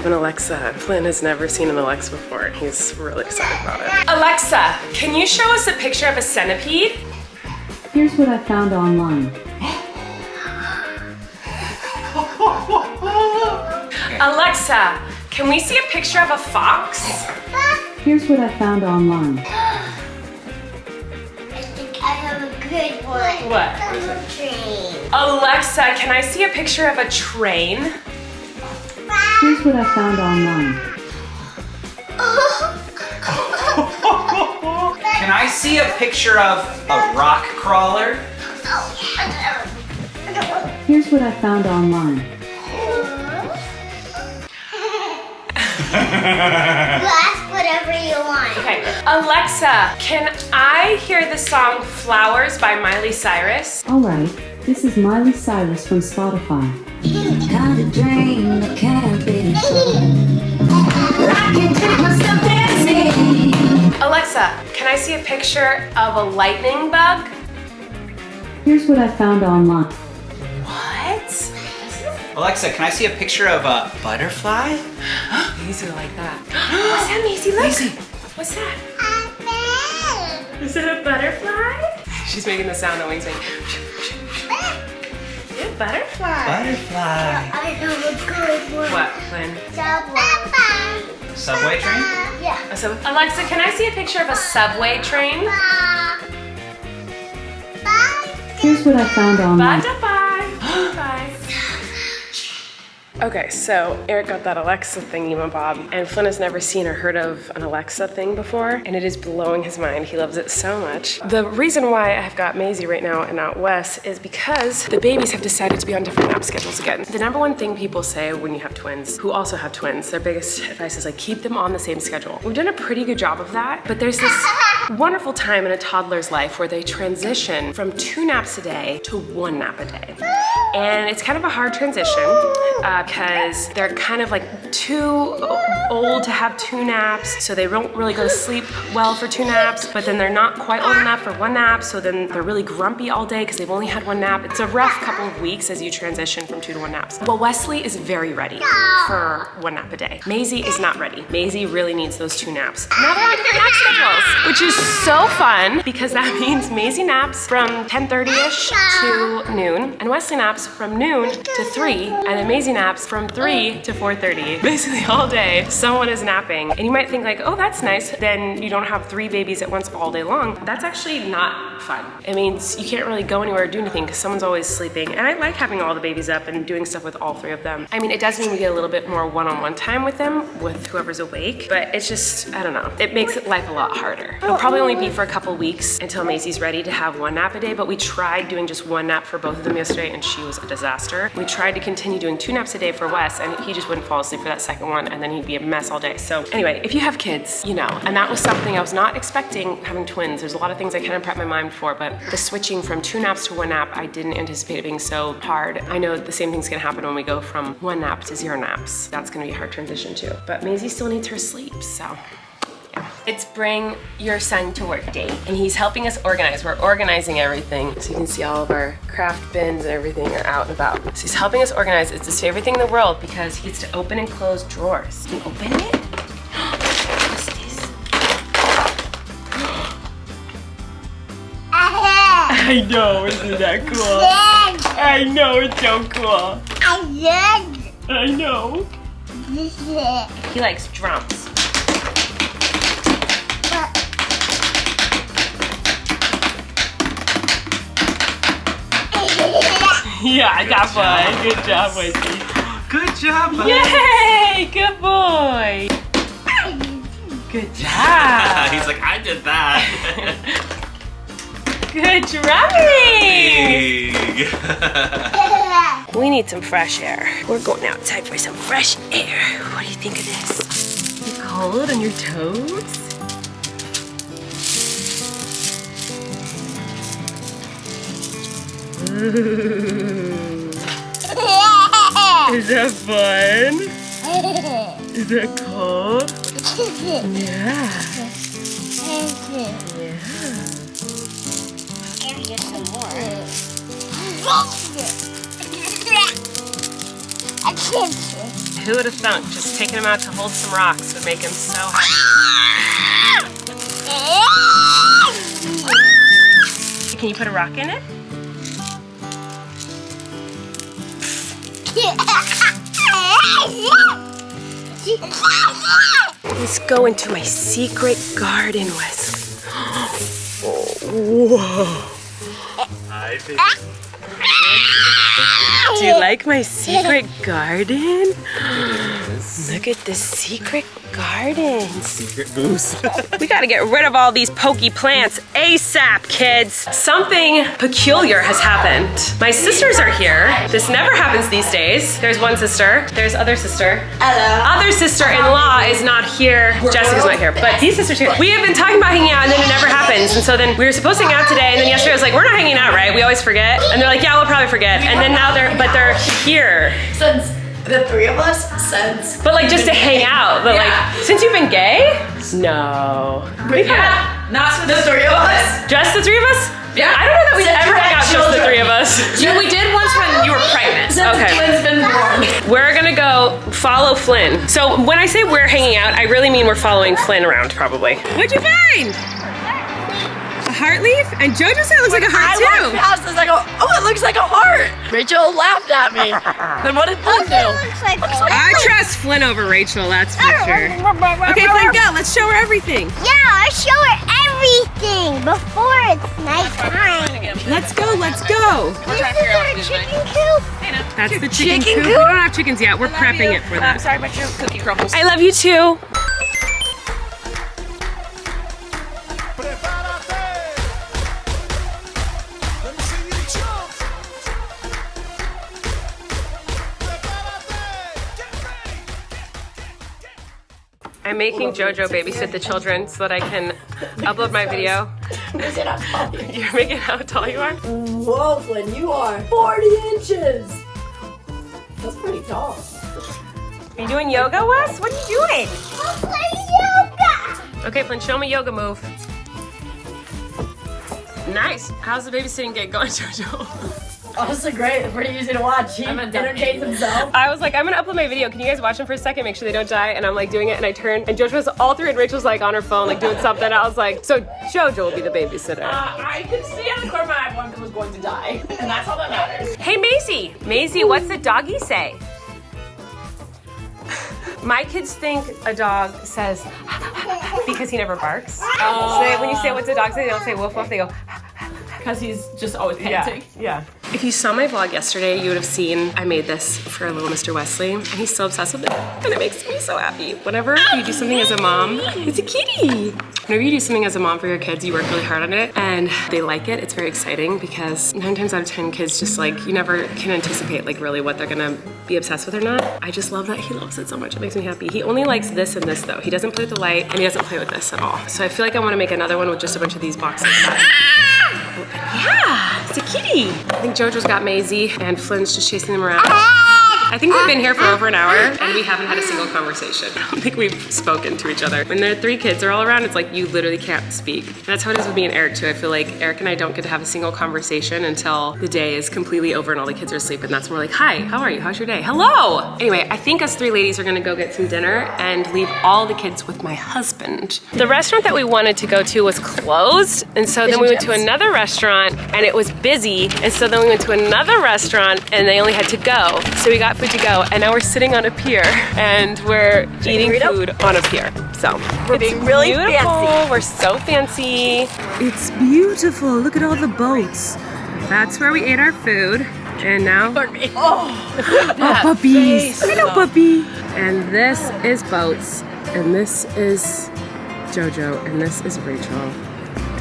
have an Alexa. Flynn has never seen an Alexa before, and he's really excited about it. Alexa, can you show us a picture of a centipede? Here's what I found online. Alexa, can we see a picture of a fox? Here's what I found online. I think I have a good one. What? A train. Alexa, can I see a picture of a train? Here's what I found online. Can I see a picture of a rock crawler? Here's what I found online. You ask whatever you want. Okay, Alexa, can I hear the song Flowers by Miley Cyrus? Alright, this is Miley Cyrus from Spotify. Kind of dream that can't be true. I can take myself dancing. Alexa, can I see a picture of a lightning bug? Here's what I found online. What? Alexa, can I see a picture of a butterfly? Maisie will like that. What's that, Maisie? Look. Maisie. What's that? Is it a butterfly? She's making the sound that we sing. Yeah, butterfly. Butterfly. I have a good one. What, Flynn? Subway train? Yeah. So, Alexa, can I see a picture of a subway train? Here's what I found online. Bye. Bye. Okay, so Eric got that Alexa thingy, Bob, and Flynn has never seen or heard of an Alexa thing before, and it is blowing his mind. He loves it so much. The reason why I've got Maisie right now and not Wes is because the babies have decided to be on different nap schedules again. The number one thing people say when you have twins, who also have twins, their biggest advice is like, keep them on the same schedule. We've done a pretty good job of that, but there's this wonderful time in a toddler's life where they transition from 2 naps a day to 1 nap a day. And it's kind of a hard transition because they're kind of like too old to have 2 naps, so they don't really go to sleep well for 2 naps, but then they're not quite old enough for 1 nap, so then they're really grumpy all day because they've only had 1 nap. It's a rough couple of weeks as you transition from 2 to 1 naps. Well, Wesley is very ready for 1 nap a day. Maisie is not ready. Maisie really needs those 2 naps. Now they're on different nap schedules, which is so fun because that means Maisie naps from 10:30ish to noon, and Wesley naps from noon to 3, and then Maisie naps from 3 to 4:30. Basically all day, someone is napping. And you might think like, oh, that's nice. Then you don't have 3 babies at once all day long. That's actually not fun. It means you can't really go anywhere or do anything because someone's always sleeping. And I like having all the babies up and doing stuff with all 3 of them. I mean, it does mean we get a little bit more one-on-one time with them, with whoever's awake, but it's just, I don't know. It makes life a lot harder. It'll probably only be for a couple weeks until Maisie's ready to have 1 nap a day, but we tried doing just 1 nap for both of them yesterday and she was a disaster. We tried to continue doing 2 naps a day for Wes and he just wouldn't fall asleep for that second one and then he'd be a mess all day. So anyway, if you have kids, you know, and that was something I was not expecting having twins. There's a lot of things I kind of prepped my mind for, but the switching from 2 naps to 1 nap, I didn't anticipate it being so hard. I know the same thing's gonna happen when we go from 1 nap to 0 naps. That's gonna be a hard transition too. But Maisie still needs her sleep, so. Yeah. It's bring your son to work day, and he's helping us organize. We're organizing everything. So you can see all of our craft bins and everything are out and about. So he's helping us organize. It's his favorite thing in the world because he gets to open and close drawers. Can you open it? What's this? I know, isn't that cool? I know, it's so cool. I know. He likes drums. Yeah, that boy. Good job, Wesley. Good job, bud. Yay! Good boy. Good job. He's like, I did that. Good drumming. Big. We need some fresh air. We're going outside for some fresh air. What do you think of this? You cold on your toes? Is that fun? Is that cool? Yeah. Get some more. Who would have thunk just taking him out to hold some rocks would make him so happy? Can you put a rock in it? Let's go into my secret garden, Wesley. Whoa. Do you like my secret garden? Look at the secret garden. Secret goose. We gotta get rid of all these pokey plants ASAP, kids. Something peculiar has happened. My sisters are here. This never happens these days. There's one sister. There's other sister. Hello. Other sister-in-law is not here. Jessica's not here, but these sisters are here. We have been talking about hanging out and then it never happens. And so then we were supposed to hang out today and then yesterday I was like, we're not hanging out, right? We always forget. And they're like, yeah, we'll probably forget. And then now they're here. Since the three of us, since. But like just to hang out. But like, since you've been gay? No. We've had Not since the three of us. just the three of us? Yeah. I don't know that we've Since ever you hung had out just the children. three of us. We did once when you were pregnant. Since Okay. the twins been born. We're gonna go follow Flynn. So when I say we're hanging out, I really mean we're following Flynn around probably. What'd you find? A heart leaf? And Jojo said it looks like a heart I walked past this, I go, oh, it looks like a heart. Rachel laughed at me. Then what did Flynn do? Looks like I trust Flynn over Rachel, that's for sure. Okay, Flynn, go. Let's show her everything. Yeah, I show her everything before it's nighttime. Let's go, let's go. This is our chicken coop. That's the chicken Chicken coop. We don't have chickens yet. We're prepping it for I'm that. sorry about your cookie crumbles. I love you too. I'm making Jojo babysit the children so that I can upload my video. Is it up? You're making how tall you are? Whoa, Flynn, you are 40 inches. That's pretty tall. Are you doing yoga, Wes? What are you doing? I'll play yoga. Okay, Flynn, show me yoga move. Nice. How's the babysitting gig going, Jojo? Honestly, great. Pretty easy to watch. He entertains himself. I was like, I'm gonna upload my video. Can you guys watch them for a second? Make sure they don't die. And I'm like doing it, and I turn, and Jojo's all through, and Rachel's like on her phone, like doing something. I was like, so Jojo will be the babysitter. I could see on the corner of my eye one that was going to die. And that's all that matters. Hey, Maisie. Maisie, what's the doggy say? My kids think a dog says because he never barks. So when you say what's a dog say, they don't say woof woof. They go. Because he's just always panting. Yeah. If you saw my vlog yesterday, you would have seen I made this for little Mr. Wesley, and he's so obsessed with it, and it makes me so happy. Whenever you do something as a mom, it's a kitty. Whenever you do something as a mom for your kids, you work really hard on it, and they like it. It's very exciting because 9 times out of 10, kids just like, you never can anticipate like really what they're gonna be obsessed with or not. I just love that he loves it so much. It makes me happy. He only likes this and this though. He doesn't play with the light, and he doesn't play with this at all. So I feel like I want to make another one with just a bunch of these boxes. Yeah, it's a kitty. I think Jojo's got Maisie and Flynn's just chasing them around. I think we've been here for over an hour and we haven't had a single conversation. I don't think we've spoken to each other. When there are 3 kids are all around, it's like you literally can't speak. And that's how it is with me and Eric too. I feel like Eric and I don't get to have a single conversation until the day is completely over and all the kids are asleep, and that's when we're like, hi, how are you? How's your day? Hello! Anyway, I think us 3 ladies are gonna go get some dinner and leave all the kids with my husband. The restaurant that we wanted to go to was closed, and so then we went to another restaurant and it was busy, and so then we went to another restaurant and they only had to go. So we got food to go, and now we're sitting on a pier and we're eating food on a pier. So We're being really fancy. We're so fancy. It's beautiful. Look at all the boats. That's where we ate our food. And now, oh, puppies. Hello, puppy. And this is boats. And this is Jojo. And this is Rachel.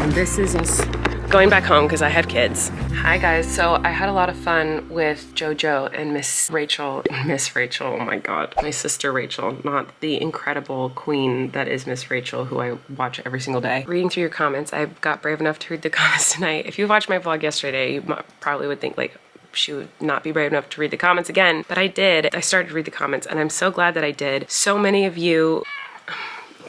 And this is us going back home because I have kids. Hi guys, so I had a lot of fun with Jojo and Miss Rachel, oh my God. My sister Rachel, not the incredible queen that is Miss Rachel, who I watch every single day. Reading through your comments, I got brave enough to read the comments tonight. If you watched my vlog yesterday, you probably would think like, she would not be brave enough to read the comments again, but I did. I started to read the comments and I'm so glad that I did. So many of you,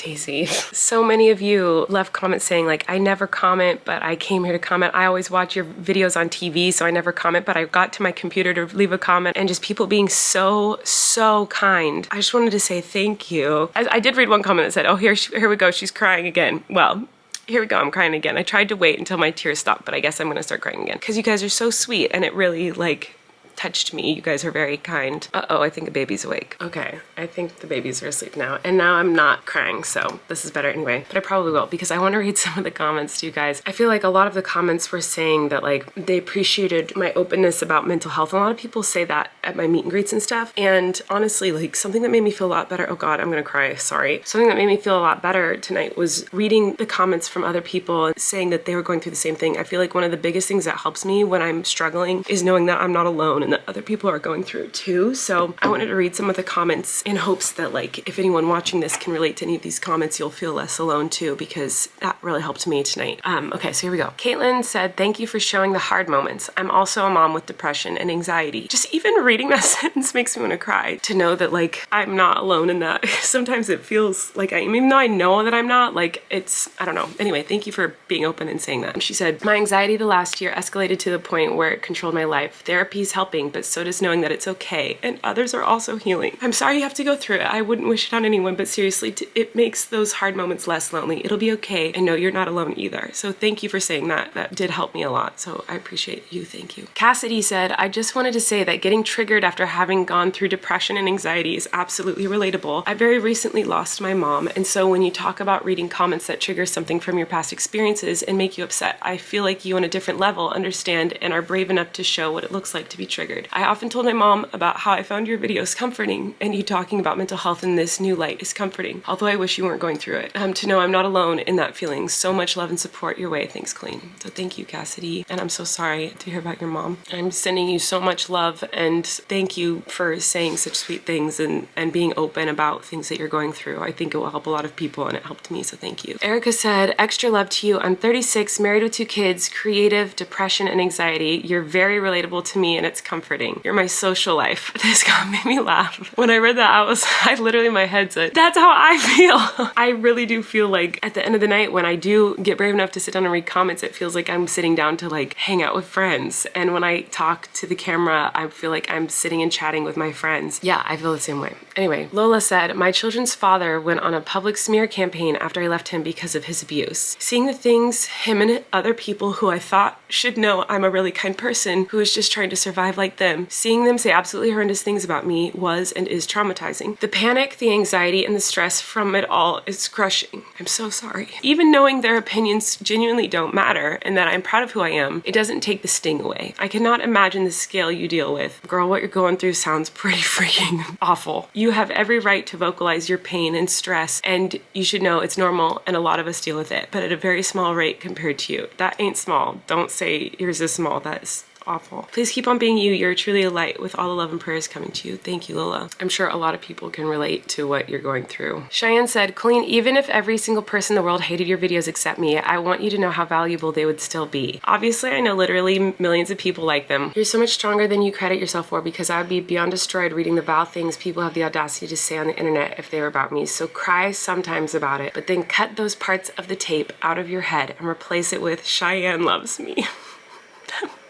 Daisy. So many of you left comments saying like, I never comment, but I came here to comment. I always watch your videos on TV, so I never comment, but I got to my computer to leave a comment, and just people being so kind. I just wanted to say thank you. I did read one comment that said, oh, here we go, she's crying again. Well, here we go, I'm crying again. I tried to wait until my tears stopped, but I guess I'm gonna start crying again. Because you guys are so sweet, and it really like touched me. You guys are very kind. Uh-oh, I think a baby's awake. Okay, I think the babies are asleep now. And now I'm not crying, so this is better anyway. But I probably will, because I want to read some of the comments to you guys. I feel like a lot of the comments were saying that like they appreciated my openness about mental health. And a lot of people say that at my meet and greets and stuff. And honestly, like something that made me feel a lot better, oh God, I'm gonna cry, sorry. Something that made me feel a lot better tonight was reading the comments from other people and saying that they were going through the same thing. I feel like one of the biggest things that helps me when I'm struggling is knowing that I'm not alone and that other people are going through it too. So I wanted to read some of the comments in hopes that like if anyone watching this can relate to any of these comments, you'll feel less alone too, because that really helped me tonight. Okay, so here we go. Caitlin said, thank you for showing the hard moments. I'm also a mom with depression and anxiety. Just even reading that sentence makes me want to cry, to know that like I'm not alone in that. Sometimes it feels like I am, even though I know that I'm not, like it's, I don't know. Anyway, thank you for being open and saying that. She said, my anxiety the last year escalated to the point where it controlled my life. Therapy's helping, but so does knowing that it's okay and others are also healing. I'm sorry you have to go through it. I wouldn't wish it on anyone, but seriously, it makes those hard moments less lonely. It'll be okay, and no, you're not alone either. So thank you for saying that. That did help me a lot, so I appreciate you. Thank you. Cassidy said, I just wanted to say that getting triggered after having gone through depression and anxiety is absolutely relatable. I very recently lost my mom, and so when you talk about reading comments that trigger something from your past experiences and make you upset, I feel like you on a different level understand and are brave enough to show what it looks like to be triggered. I often told my mom about how I found your videos comforting, and you talking about mental health in this new light is comforting, although I wish you weren't going through it. To know I'm not alone in that feeling. So much love and support your way. Thanks, Colleen. So thank you, Cassidy, and I'm so sorry to hear about your mom. I'm sending you so much love, and thank you for saying such sweet things and being open about things that you're going through. I think it will help a lot of people, and it helped me, so thank you. Erica said, extra love to you. I'm 36, married with 2 kids, creative, depression, and anxiety. You're very relatable to me, and it's comforting. You're my social life. This comment made me laugh. When I read that, I literally, my head said, that's how I feel. I really do feel like at the end of the night, when I do get brave enough to sit down and read comments, it feels like I'm sitting down to like hang out with friends. And when I talk to the camera, I feel like I'm sitting and chatting with my friends. Yeah, I feel the same way. Anyway, Lola said, my children's father went on a public smear campaign after I left him because of his abuse. Seeing the things him and other people who I thought should know I'm a really kind person who is just trying to survive like them, seeing them say absolutely horrendous things about me was and is traumatizing. The panic, the anxiety, and the stress from it all is crushing. I'm so sorry. Even knowing their opinions genuinely don't matter and that I'm proud of who I am, it doesn't take the sting away. I cannot imagine the scale you deal with. Girl, what you're going through sounds pretty freaking awful. You have every right to vocalize your pain and stress, and you should know it's normal and a lot of us deal with it, but at a very small rate compared to you. That ain't small. Don't say yours is small. That's awful. Please keep on being you. You're truly a light with all the love and prayers coming to you. Thank you, Lola. I'm sure a lot of people can relate to what you're going through. Cheyenne said, Colleen, even if every single person in the world hated your videos except me, I want you to know how valuable they would still be. Obviously, I know literally millions of people like them. You're so much stronger than you credit yourself for, because I would be beyond destroyed reading the vile things people have the audacity to say on the internet if they were about me. So cry sometimes about it, but then cut those parts of the tape out of your head and replace it with Cheyenne loves me.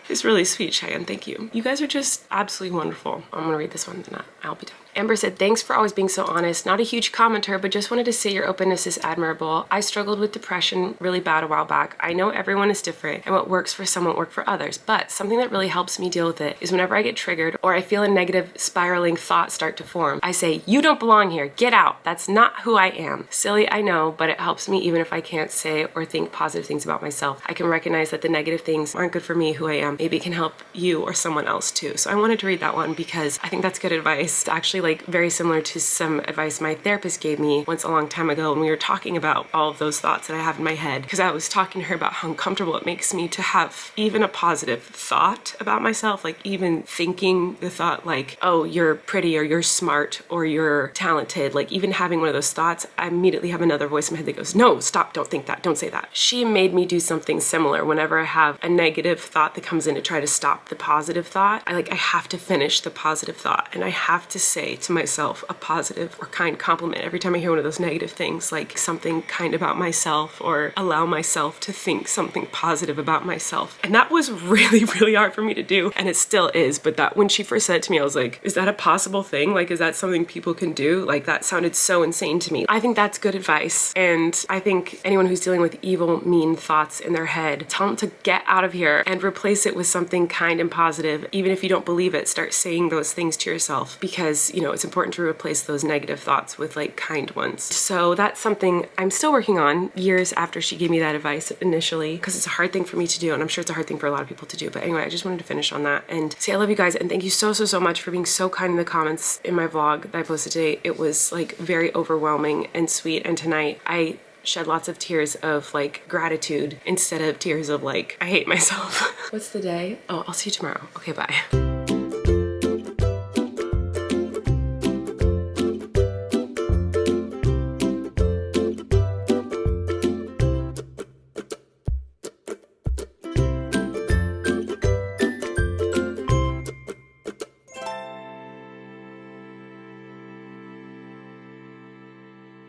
It's really sweet, Cheyenne. Thank you. You guys are just absolutely wonderful. I'm gonna read this one, then I'll be done. Amber said, thanks for always being so honest. Not a huge commenter, but just wanted to say your openness is admirable. I struggled with depression really bad a while back. I know everyone is different, and what works for some won't work for others, but something that really helps me deal with it is whenever I get triggered or I feel a negative spiraling thought start to form, I say, you don't belong here. Get out. That's not who I am. Silly, I know, but it helps me even if I can't say or think positive things about myself. I can recognize that the negative things aren't good for me, who I am. Maybe it can help you or someone else too. So I wanted to read that one because I think that's good advice. It's actually like very similar to some advice my therapist gave me once a long time ago when we were talking about all of those thoughts that I have in my head, because I was talking to her about how uncomfortable it makes me to have even a positive thought about myself, like even thinking the thought like, oh, you're pretty or you're smart or you're talented, like even having one of those thoughts, I immediately have another voice in my head that goes, no, stop, don't think that, don't say that. She made me do something similar. Whenever I have a negative thought that comes in to try to stop the positive thought, I have to finish the positive thought, and I have to say say to myself a positive or kind compliment every time I hear one of those negative things, like something kind about myself, or allow myself to think something positive about myself. And that was really, really hard for me to do, and it still is. But that when she first said it to me, I was like, is that a possible thing? Like, is that something people can do? Like, that sounded so insane to me. I think that's good advice, and I think anyone who's dealing with evil, mean thoughts in their head, tell them to get out of here and replace it with something kind and positive. Even if you don't believe it, start saying those things to yourself, because, you know, it's important to replace those negative thoughts with like kind ones. So that's something I'm still working on years after she gave me that advice initially, because it's a hard thing for me to do, and I'm sure it's a hard thing for a lot of people to do. But anyway, I just wanted to finish on that and say I love you guys, and thank you so much for being so kind in the comments in my vlog that I posted today. It was like very overwhelming and sweet, and tonight I shed lots of tears of like gratitude instead of tears of like I hate myself. What's the day? Oh, I'll see you tomorrow. Okay, bye.